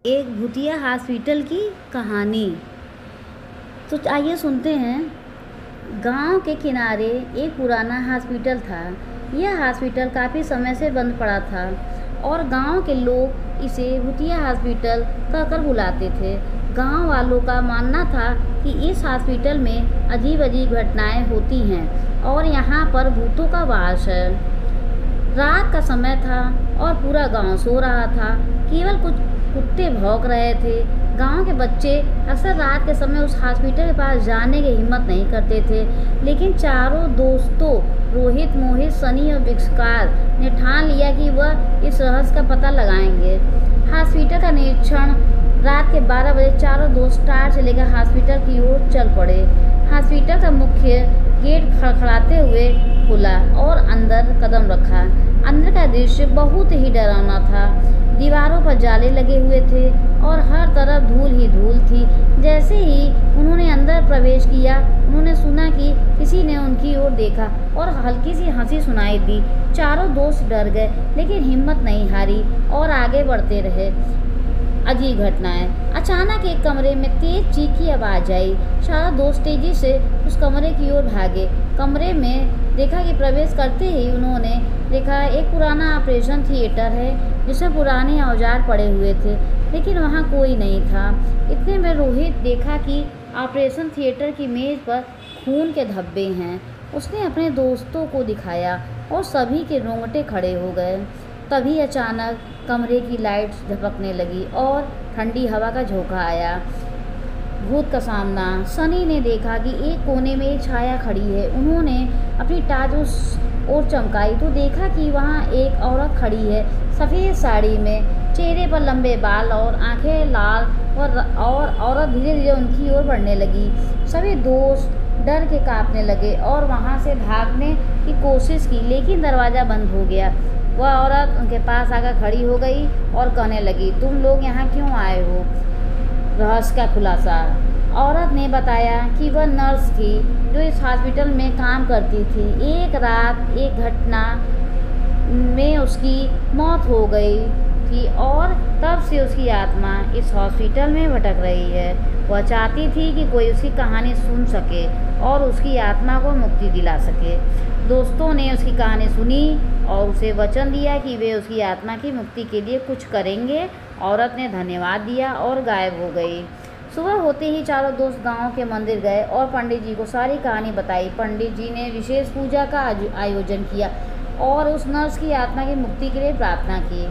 एक भूतिया हॉस्पिटल की कहानी। तो आइए सुनते हैं। गांव के किनारे एक पुराना हॉस्पिटल था। यह हॉस्पिटल काफ़ी समय से बंद पड़ा था और गांव के लोग इसे भूतिया हॉस्पिटल कहकर बुलाते थे। गांव वालों का मानना था कि इस हॉस्पिटल में अजीब अजीब घटनाएं होती हैं और यहाँ पर भूतों का वास है। रात का समय था और पूरा गांव सो रहा था। केवल कुछ कुत्ते भौंक रहे थे। गांव के बच्चे अक्सर रात के समय उस हॉस्पिटल के पास जाने की हिम्मत नहीं करते थे, लेकिन चारों दोस्तों रोहित, मोहित, सनी और विकास ने ठान लिया कि वह इस रहस्य का पता लगाएंगे। हॉस्पिटल का निरीक्षण रात के 12 बजे चारों दोस्त टार्च लेकर हॉस्पिटल की ओर चल पड़े। हॉस्पिटल का मुख्य गेट खड़खड़ाते हुए खुला और अंदर कदम रखा। अंदर का दृश्य बहुत ही डरावना था। दीवारों पर जाले लगे हुए थे और हर तरफ धूल ही धूल थी। जैसे ही उन्होंने अंदर प्रवेश किया, उन्होंने सुना कि किसी ने उनकी ओर देखा और हल्की सी हंसी सुनाई दी। चारों दोस्त डर गए, लेकिन हिम्मत नहीं हारी और आगे बढ़ते रहे। अजीब घटनाएं। अचानक एक कमरे में तेज चीख की आवाज़ आई। चारों दोस्त तेजी से उस कमरे की ओर भागे। कमरे में देखा कि प्रवेश करते ही उन्होंने देखा एक पुराना ऑपरेशन थिएटर है जिसमें पुराने औजार पड़े हुए थे, लेकिन वहाँ कोई नहीं था। इतने में रोहित देखा कि ऑपरेशन थिएटर की मेज़ पर खून के धब्बे हैं। उसने अपने दोस्तों को दिखाया और सभी के रोंगटे खड़े हो गए। तभी अचानक कमरे की लाइट्स झपकने लगी और ठंडी हवा का झोंका आया। भूत का सामना। सनी ने देखा कि एक कोने में एक छाया खड़ी है। उन्होंने अपनी टार्च उस ओर चमकाई तो देखा कि वहाँ एक औरत खड़ी है, सफ़ेद साड़ी में, चेहरे पर लंबे बाल और आंखें लाल, और औरत धीरे धीरे उनकी ओर बढ़ने लगी। सभी दोस्त डर के कांपने लगे और वहाँ से भागने की कोशिश की, लेकिन दरवाज़ा बंद हो गया। वह औरत उनके पास आकर खड़ी हो गई और कहने लगी, तुम लोग यहाँ क्यों आए हो? रहस्य का खुलासा। औरत ने बताया कि वह नर्स थी जो इस हॉस्पिटल में काम करती थी। एक रात एक घटना में उसकी मौत हो गई थी और तब से उसकी आत्मा इस हॉस्पिटल में भटक रही है। वह चाहती थी कि कोई उसकी कहानी सुन सके और उसकी आत्मा को मुक्ति दिला सके। दोस्तों ने उसकी कहानी सुनी और उसे वचन दिया कि वे उसकी आत्मा की मुक्ति के लिए कुछ करेंगे। औरत ने धन्यवाद दिया और गायब हो गई। सुबह होते ही चारों दोस्त गांव के मंदिर गए और पंडित जी को सारी कहानी बताई। पंडित जी ने विशेष पूजा का आयोजन किया और उस नर्स की आत्मा की मुक्ति के लिए प्रार्थना की।